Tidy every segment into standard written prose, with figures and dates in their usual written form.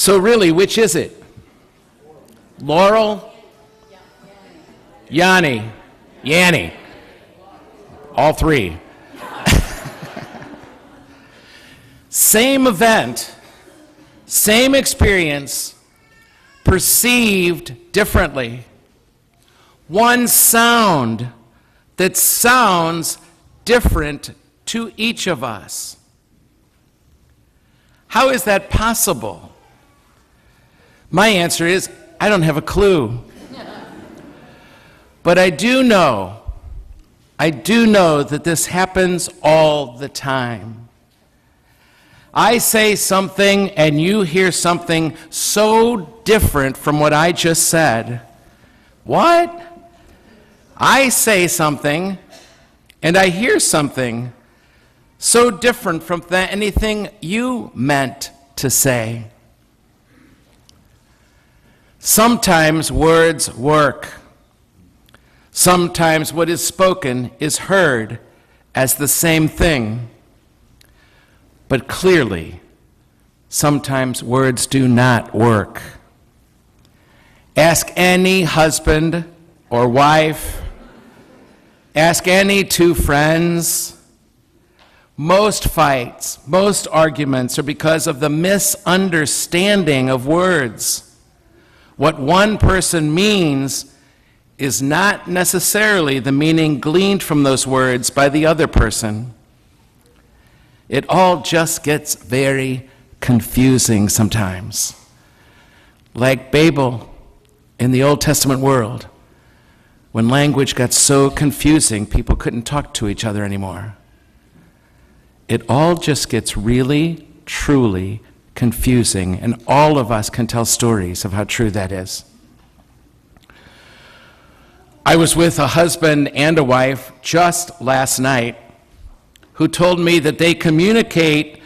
So really, which is it? Laurel? Yanni? Yanni. All three. Same event, same experience, perceived differently. One sound that sounds different to each of us. How is that possible? My answer is, I don't have a clue. But I do know that this happens all the time. I say something and you hear something so different from what I just said. What? I say something and I hear something so different from anything you meant to say. Sometimes words work. Sometimes what is spoken is heard as the same thing. But clearly, sometimes words do not work. Ask any husband or wife. Ask any two friends. Most fights, most arguments are because of the misunderstanding of words. What one person means is not necessarily the meaning gleaned from those words by the other person. It all just gets very confusing sometimes. Like Babel in the Old Testament world, when language got so confusing, people couldn't talk to each other anymore. It all just gets really, truly confusing, and all of us can tell stories of how true that is. I was with a husband and a wife just last night who told me that they communicate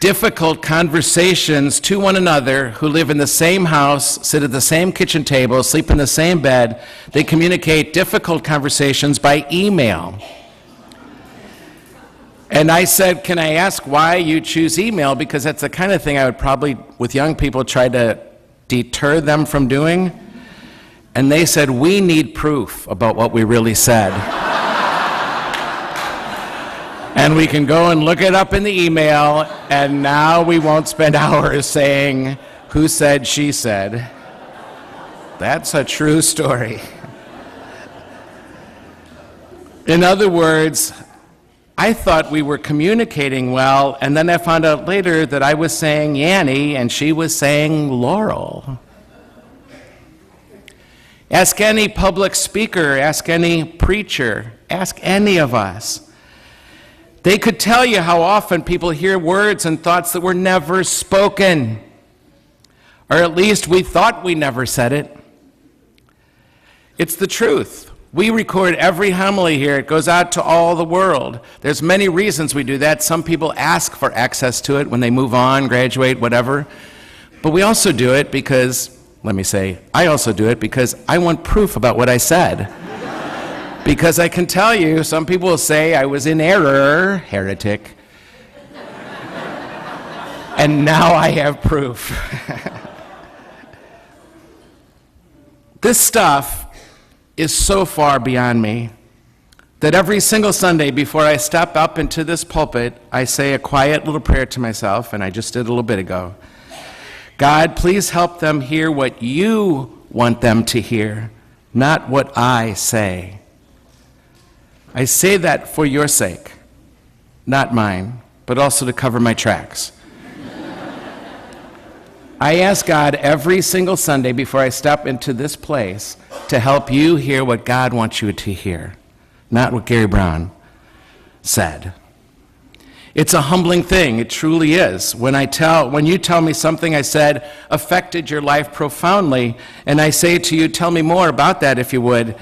difficult conversations to one another who live in the same house, sit at the same kitchen table, sleep in the same bed. They communicate difficult conversations by email. And I said, can I ask why you choose email? Because that's the kind of thing I would probably, with young people, try to deter them from doing. And they said, we need proof about what we really said. And we can go and look it up in the email, and now we won't spend hours saying, who said, she said. That's a true story. In other words, I thought we were communicating well, and then I found out later that I was saying Yanni, and she was saying Laurel. Ask any public speaker, ask any preacher, ask any of us. They could tell you how often people hear words and thoughts that were never spoken. Or at least we thought we never said it. It's the truth. We record every homily here. It goes out to all the world. There's many reasons we do that. Some people ask for access to it when they move on, graduate, whatever. But we also do it because, I also do it because I want proof about what I said. Because I can tell you, some people will say I was in error, heretic, and now I have proof. This stuff is so far beyond me that every single Sunday before I step up into this pulpit, I say a quiet little prayer to myself, and I just did a little bit ago. God, please help them hear what you want them to hear, not what I say. I say that for your sake, not mine, but also to cover my tracks. I ask God every single Sunday before I step into this place to help you hear what God wants you to hear, not what Gary Brown said. It's a humbling thing, it truly is. When you tell me something I said affected your life profoundly, and I say to you, tell me more about that if you would,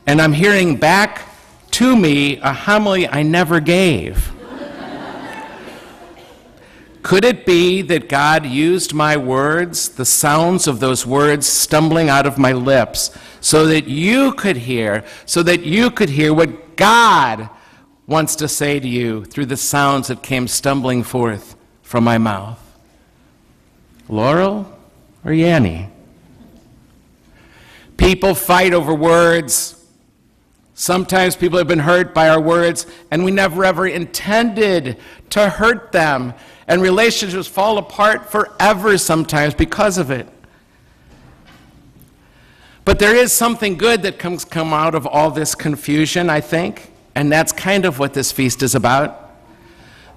and I'm hearing back to me a homily I never gave. Could it be that God used my words, the sounds of those words stumbling out of my lips, so that you could hear what God wants to say to you through the sounds that came stumbling forth from my mouth? Laurel? or Yanni. People fight over words. Sometimes people have been hurt by our words, and we never ever intended to hurt them. And relationships fall apart forever sometimes because of it. But there is something good that come out of all this confusion, I think, and that's kind of what this feast is about.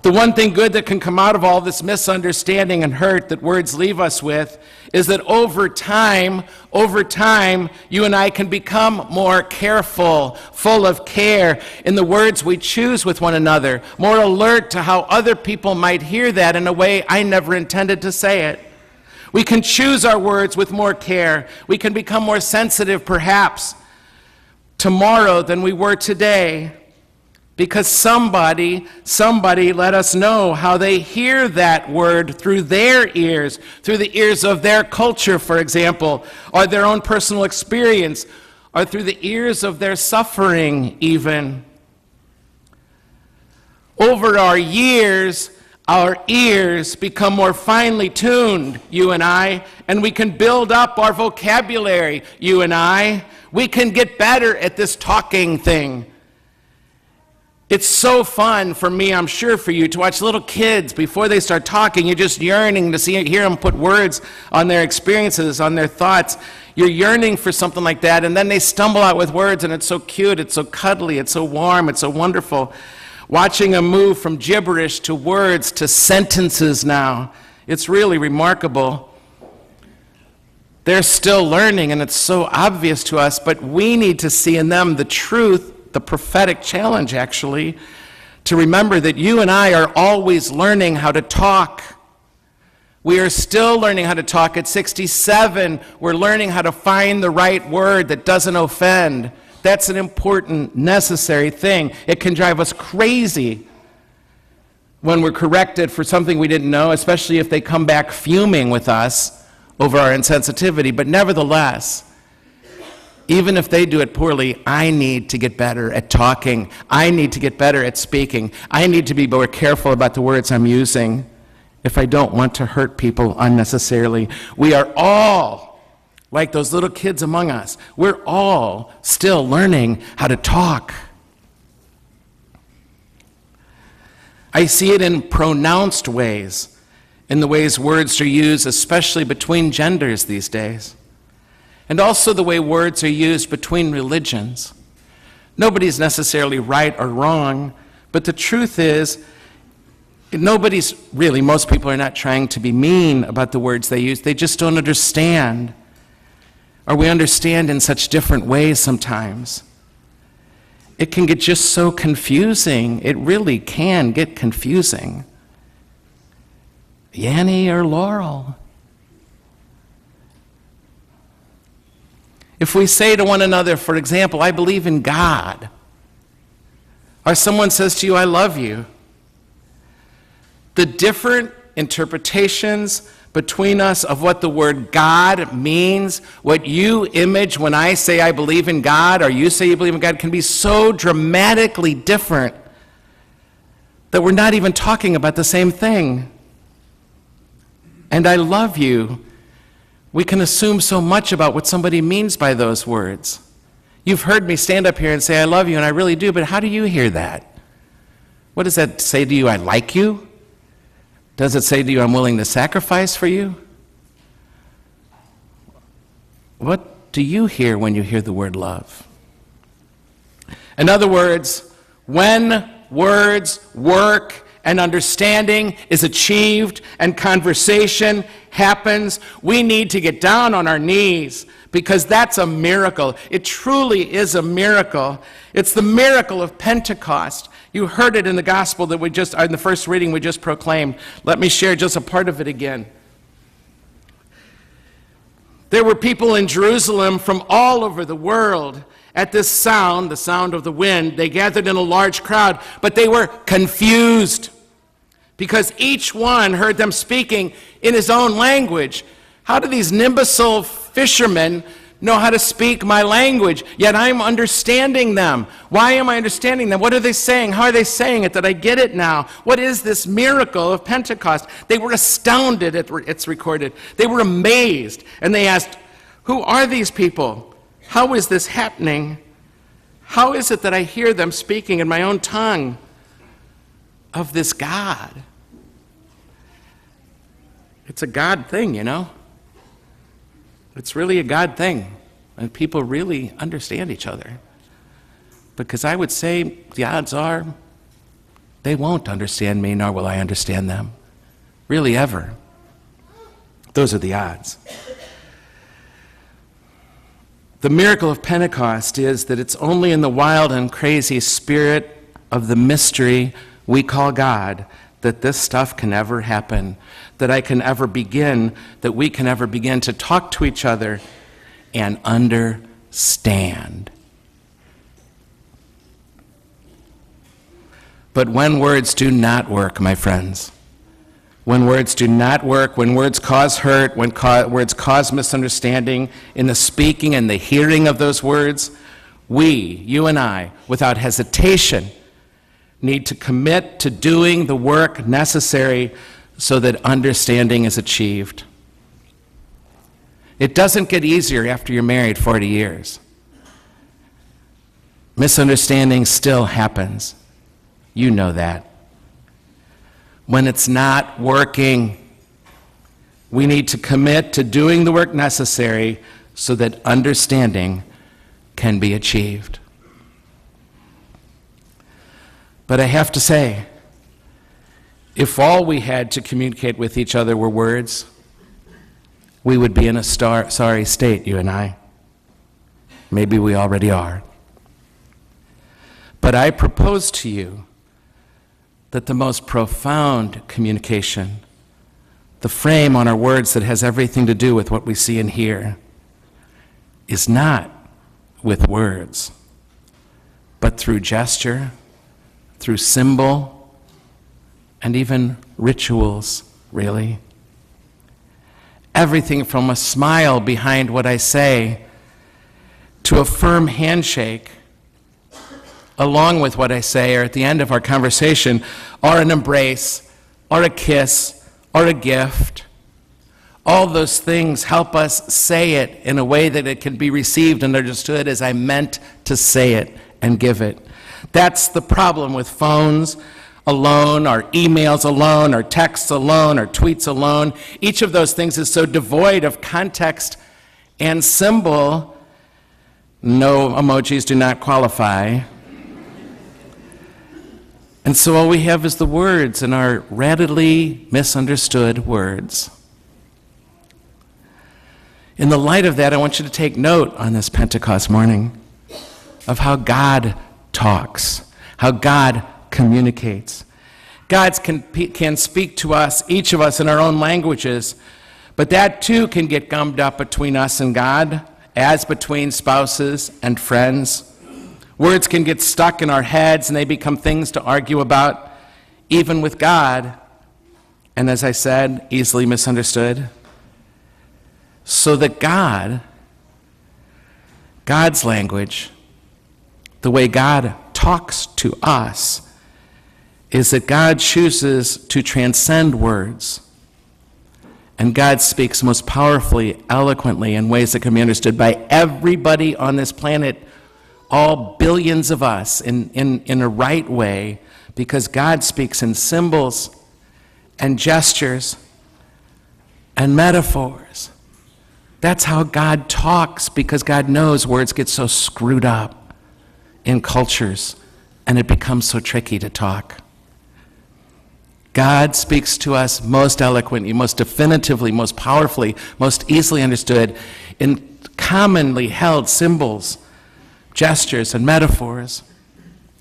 The one thing good that can come out of all this misunderstanding and hurt that words leave us with is that over time, you and I can become more careful, full of care in the words we choose with one another, more alert to how other people might hear that in a way I never intended to say it. We can choose our words with more care. We can become more sensitive, perhaps, tomorrow than we were today, because somebody let us know how they hear that word through their ears, through the ears of their culture, for example, or their own personal experience, or through the ears of their suffering, even. Over our years, our ears become more finely tuned, you and I, and we can build up our vocabulary, you and I. We can get better at this talking thing. It's so fun for me, I'm sure for you, to watch little kids before they start talking. You're just yearning to hear them put words on their experiences, on their thoughts. You're yearning for something like that, and then they stumble out with words, and it's so cute, it's so cuddly, it's so warm, it's so wonderful. Watching them move from gibberish to words to sentences now, it's really remarkable. They're still learning, and it's so obvious to us, but we need to see in them the truth, the prophetic challenge, actually, to remember that you and I are always learning how to talk. We are still learning how to talk. At 67, we're learning how to find the right word that doesn't offend. That's an important, necessary thing. It can drive us crazy when we're corrected for something we didn't know, especially if they come back fuming with us over our insensitivity. But nevertheless, even if they do it poorly, I need to get better at talking. I need to get better at speaking. I need to be more careful about the words I'm using if I don't want to hurt people unnecessarily. We are all, like those little kids among us, we're all still learning how to talk. I see it in pronounced ways, in the ways words are used, especially between genders these days. And also the way words are used between religions. Nobody's necessarily right or wrong, but the truth is, most people are not trying to be mean about the words they use. They just don't understand. Or we understand in such different ways sometimes. It can get just so confusing. It really can get confusing. Yanni or Laurel? If we say to one another, for example, I believe in God, or someone says to you, I love you, the different interpretations between us of what the word God means, what you image when I say I believe in God, or you say you believe in God, can be so dramatically different that we're not even talking about the same thing. And I love you. We can assume so much about what somebody means by those words. You've heard me stand up here and say, I love you, and I really do, but how do you hear that? What does that say to you? I like you? Does it say to you, I'm willing to sacrifice for you? What do you hear when you hear the word love? In other words, when words work and understanding is achieved and conversation happens, we need to get down on our knees, because that's a miracle. It truly is a miracle. It's the miracle of Pentecost. You heard it in the gospel that in the first reading we just proclaimed. Let me share just a part of it again. There were people in Jerusalem from all over the world. At this sound, the sound of the wind, they gathered in a large crowd, but they were confused because each one heard them speaking in his own language. How do these imbecile fishermen know how to speak my language, yet I'm understanding them. Why am I understanding them? What are they saying? How are they saying it? Did I get it now? What is this miracle of Pentecost? They were astounded, it's recorded. They were amazed, and they asked, who are these people? How is this happening? How is it that I hear them speaking in my own tongue of this God? It's a God thing, you know. It's really a God thing, and people really understand each other. Because I would say the odds are they won't understand me, nor will I understand them. Really, ever. Those are the odds. The miracle of Pentecost is that it's only in the wild and crazy spirit of the mystery we call God that this stuff can ever happen, that we can ever begin to talk to each other and understand. But when words do not work, my friends, when words do not work, when words cause hurt, when words cause misunderstanding in the speaking and the hearing of those words, we, you and I, without hesitation, need to commit to doing the work necessary so that understanding is achieved. It doesn't get easier after you're married 40 years. Misunderstanding still happens. You know that. When it's not working, we need to commit to doing the work necessary so that understanding can be achieved. But I have to say, if all we had to communicate with each other were words, we would be in a sorry state, you and I. Maybe we already are. But I propose to you that the most profound communication, the frame on our words that has everything to do with what we see and hear, is not with words, but through gesture, through symbol, and even rituals, really. Everything from a smile behind what I say to a firm handshake along with what I say, or at the end of our conversation, or an embrace, or a kiss, or a gift. All those things help us say it in a way that it can be received and understood as I meant to say it and give it. That's the problem with phones alone, or emails alone, or texts alone, or tweets alone. Each of those things is so devoid of context and symbol. No emojis do not qualify. And so all we have is the words, and our readily misunderstood words. In the light of that, I want you to take note on this Pentecost morning of how God talks, how God communicates. God can speak to us, each of us, in our own languages, but that too can get gummed up between us and God, as between spouses and friends. Words can get stuck in our heads and they become things to argue about, even with God, and as I said, easily misunderstood. So that God's language, the way God talks to us, is that God chooses to transcend words. And God speaks most powerfully, eloquently, in ways that can be understood by everybody on this planet, all billions of us, in a right way, because God speaks in symbols and gestures and metaphors. That's how God talks, because God knows words get so screwed up in cultures and it becomes so tricky to talk. God speaks to us most eloquently, most definitively, most powerfully, most easily understood in commonly held symbols, gestures, and metaphors.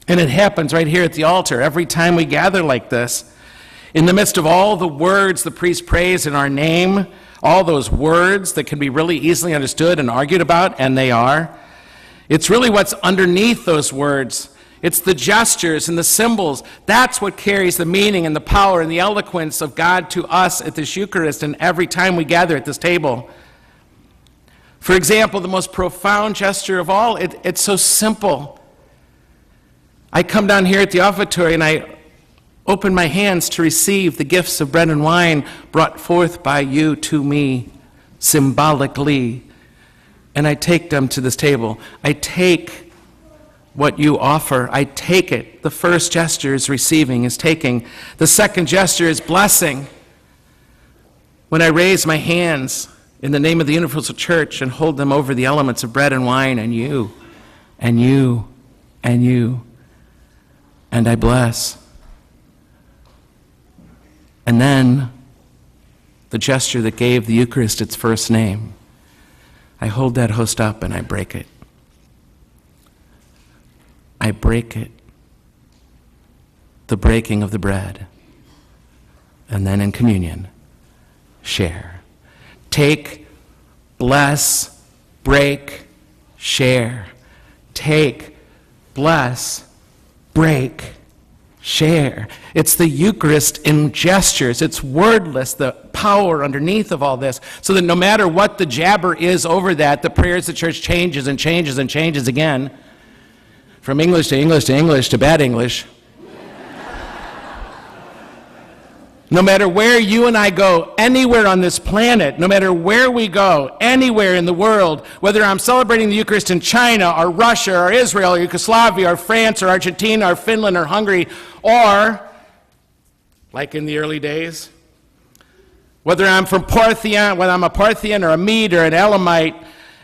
And it happens right here at the altar every time we gather like this. In the midst of all the words the priest prays in our name, all those words that can be really easily understood and argued about, and they are, it's really what's underneath those words. It's the gestures and the symbols. That's what carries the meaning and the power and the eloquence of God to us at this Eucharist and every time we gather at this table. For example, the most profound gesture of all, it's so simple. I come down here at the offertory and I open my hands to receive the gifts of bread and wine brought forth by you to me symbolically. And I take them to this table. I take what you offer. I take it. The first gesture is receiving, is taking. The second gesture is blessing. When I raise my hands in the name of the Universal Church and hold them over the elements of bread and wine and you, and you, and you, and I bless. And then the gesture that gave the Eucharist its first name, I hold that host up and I break it. I break it. The breaking of the bread. And then in communion, share. Take, bless, break, share. Take, bless, break, share. It's the Eucharist in gestures. It's wordless, the power underneath of all this, so that no matter what the jabber is over that, the prayers of the church changes and changes and changes again. From English to English to English to bad English. No matter where you and I go, anywhere on this planet, no matter where we go, anywhere in the world, whether I'm celebrating the Eucharist in China or Russia or Israel or Yugoslavia or France or Argentina or Finland or Hungary, or, like in the early days, whether I'm from Parthian, whether I'm a Parthian or a Mede or an Elamite,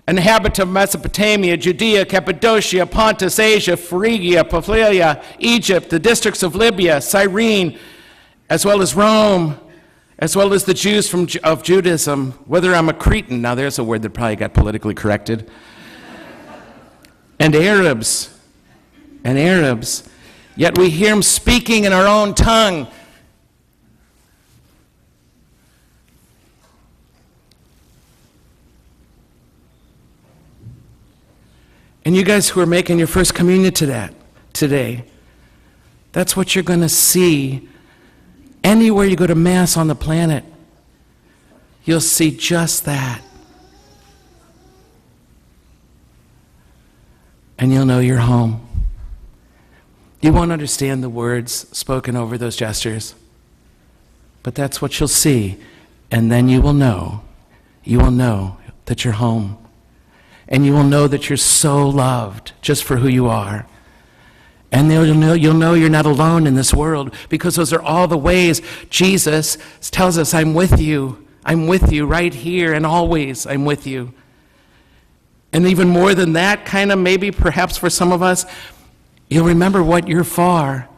an inhabitant of Mesopotamia, Judea, Cappadocia, Pontus, Asia, Phrygia, Pamphylia, Egypt, the districts of Libya, Cyrene, as well as Rome, as well as the Jews of Judaism, whether I'm a Cretan, now there's a word that probably got politically corrected, and Arabs, yet we hear them speaking in our own tongue. And you guys who are making your first communion today, that's what you're going to see. Anywhere you go to Mass on the planet, you'll see just that. And you'll know you're home. You won't understand the words spoken over those gestures, but that's what you'll see. And then you will know that you're home. And you will know that you're so loved just for who you are. And you'll know you're not alone in this world, because those are all the ways Jesus tells us, I'm with you. I'm with you right here and always I'm with you. And even more than that, kind of maybe perhaps for some of us, you'll remember what you're for,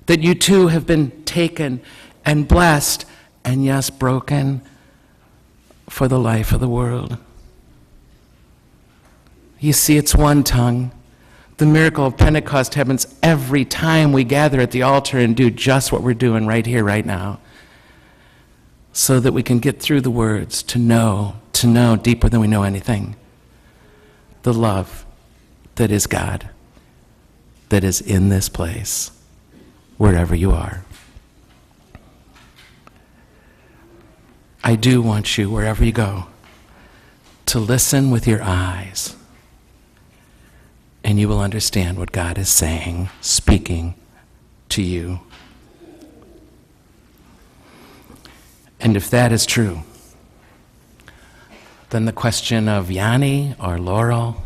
that you too have been taken and blessed and yes, broken for the life of the world. You see, it's one tongue. The miracle of Pentecost happens every time we gather at the altar and do just what we're doing right here, right now, so that we can get through the words to know deeper than we know anything, the love that is God, that is in this place, wherever you are. I do want you, wherever you go, to listen with your eyes. And you will understand what God is saying, speaking to you. And if that is true, then the question of Yanni or Laurel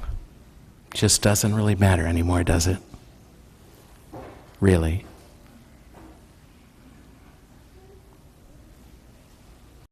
just doesn't really matter anymore, does it? Really?